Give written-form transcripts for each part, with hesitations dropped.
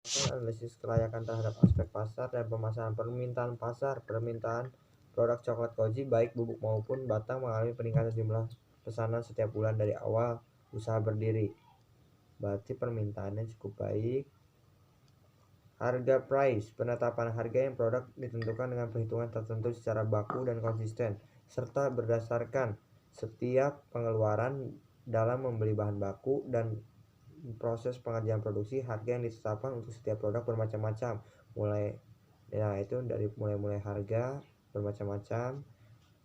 Analisis kelayakan terhadap aspek pasar dan pemasaran. Permintaan pasar. Permintaan produk coklat Koji baik bubuk maupun batang mengalami peningkatan jumlah pesanan setiap bulan dari awal usaha berdiri. Berarti permintaannya cukup baik. Harga price. Penetapan harga yang produk ditentukan dengan perhitungan tertentu secara baku dan konsisten, serta berdasarkan setiap pengeluaran dalam membeli bahan baku dan proses pengerjaan produksi. Harga yang ditetapkan untuk setiap produk bermacam-macam, itu dari mulai harga bermacam-macam.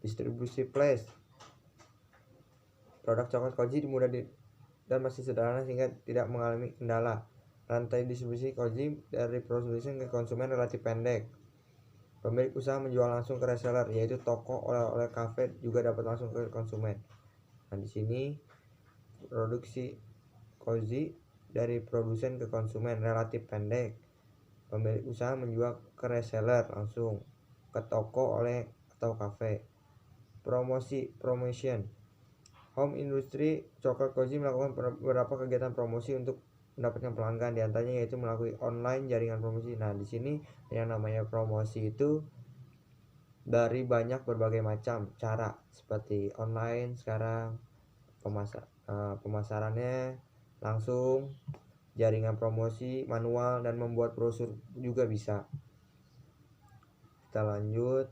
Distribusi place. Produk coklat Koji mudah dan masih sederhana sehingga tidak mengalami kendala. Rantai distribusi Koji dari produsen ke konsumen relatif pendek. Pemilik usaha menjual langsung ke reseller, yaitu toko, oleh-oleh, kafe juga dapat langsung ke konsumen. Nah, di sini produksi Koji dari produsen ke konsumen relatif pendek. Pemilik usaha menjual ke reseller langsung, ke toko, oleh atau kafe. Promotion. Home industry coklat Koji melakukan beberapa kegiatan promosi untuk mendapatkan pelanggan, diantaranya yaitu melalui online jaringan promosi. Nah, di sini yang namanya promosi itu dari banyak berbagai macam cara, seperti online sekarang, pemasarannya langsung, jaringan promosi manual, dan membuat brosur juga bisa. Kita lanjut.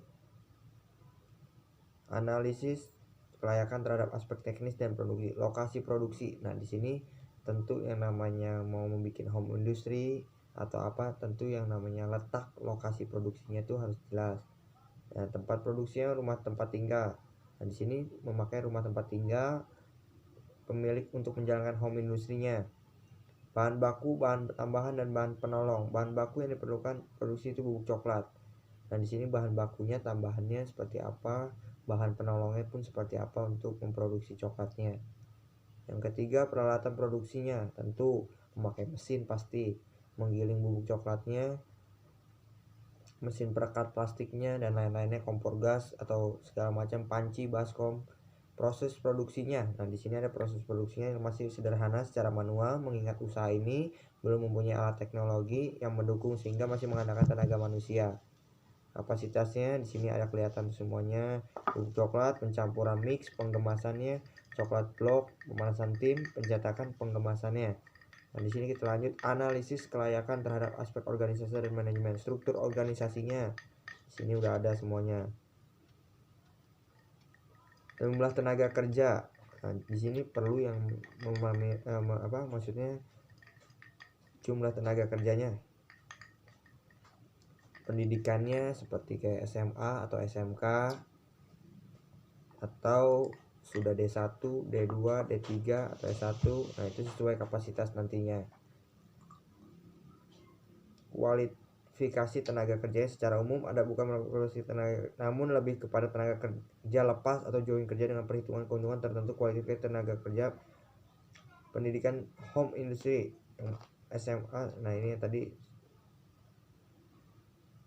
Analisis kelayakan terhadap aspek teknis dan produksi. Lokasi produksi. Nah, di sini tentu yang namanya mau membuat home industry atau apa, tentu yang namanya letak lokasi produksinya itu harus jelas. Nah, tempat produksinya rumah tempat tinggal. Nah, di sini memakai rumah tempat tinggal pemilik untuk menjalankan home industrinya. Bahan baku, bahan tambahan, dan bahan penolong. Bahan baku yang diperlukan produksi itu bubuk coklat. Dan di sini bahan bakunya, tambahannya seperti apa, bahan penolongnya pun seperti apa untuk memproduksi coklatnya. Yang ketiga, peralatan produksinya, tentu memakai mesin pasti, menggiling bubuk coklatnya, mesin perekat plastiknya, dan lain-lainnya, kompor gas atau segala macam, panci, baskom. Proses produksinya. Nah, di sini ada proses produksinya yang masih sederhana secara manual, mengingat usaha ini belum mempunyai alat teknologi yang mendukung sehingga masih mengandalkan tenaga manusia. Kapasitasnya di sini ada kelihatan semuanya. Bubuk coklat, pencampuran mix, penggemasannya, coklat blok, pemanasan tim, pencetakan, penggemasannya. Nah, di sini kita lanjut analisis kelayakan terhadap aspek organisasi dan manajemen. Struktur organisasinya. Di sini udah ada semuanya. Jumlah tenaga kerja. Nah, di sini perlu yang maksudnya jumlah tenaga kerjanya. Pendidikannya seperti kayak SMA atau SMK, atau sudah D1, D2, D3 atau S1. Nah, itu sesuai kapasitas nantinya. Kualifikasi tenaga kerja secara umum ada bukan kualifikasi tenaga, namun lebih kepada tenaga kerja lepas atau join kerja dengan perhitungan keuntungan tertentu. Kualifikasi tenaga kerja pendidikan home industry SMA. Nah, ini tadi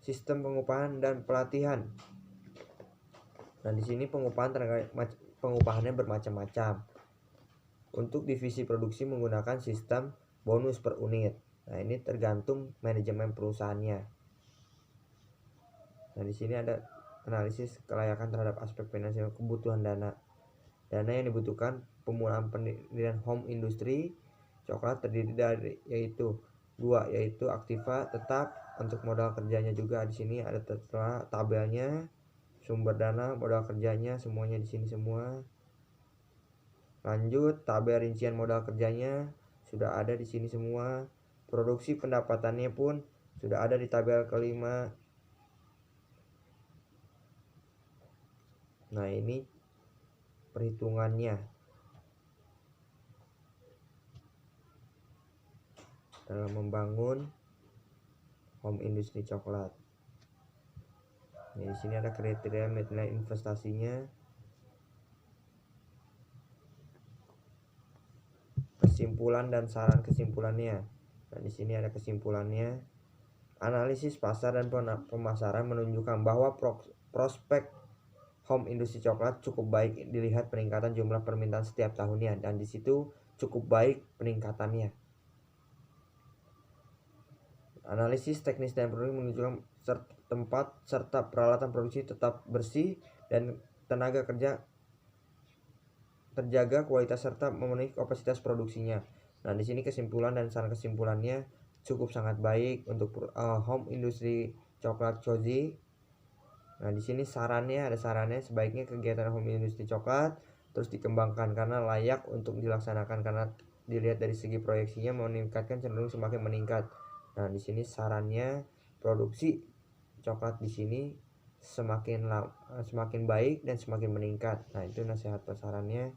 sistem pengupahan dan pelatihan. Nah, di sini pengupahannya bermacam-macam. Untuk divisi produksi menggunakan sistem bonus per unit. Nah, ini tergantung manajemen perusahaannya. Nah, di sini ada analisis kelayakan terhadap aspek finansial, kebutuhan dana. Dana yang dibutuhkan pemulaan pendirian home industry coklat terdiri dari yaitu aktiva tetap untuk modal kerjanya juga. Di sini ada tabelnya, sumber dana, modal kerjanya, semuanya di sini semua. Lanjut, tabel rincian modal kerjanya sudah ada di sini semua. Produksi pendapatannya pun sudah ada di tabel kelima. Nah, ini perhitungannya dalam membangun home industry coklat. Nah, di sini ada kriteria nilai investasinya, kesimpulan dan saran kesimpulannya. Nah, di sini ada kesimpulannya. Analisis pasar dan pemasaran menunjukkan bahwa prospek home industry coklat cukup baik dilihat peningkatan jumlah permintaan setiap tahunnya, dan di situ cukup baik peningkatannya. Analisis teknis dan produksi menunjukkan tempat serta peralatan produksi tetap bersih dan tenaga kerja terjaga kualitas serta memenuhi kapasitas produksinya. Nah, di sini kesimpulan dan saran kesimpulannya cukup sangat baik untuk home industri coklat Cozy. Nah, di sini ada sarannya sebaiknya kegiatan home industri coklat terus dikembangkan karena layak untuk dilaksanakan karena dilihat dari segi proyeksinya meningkatkan cenderung semakin meningkat. Nah, di sini sarannya produksi coklat di sini semakin baik dan semakin meningkat. Nah, itu nasihat pasarannya.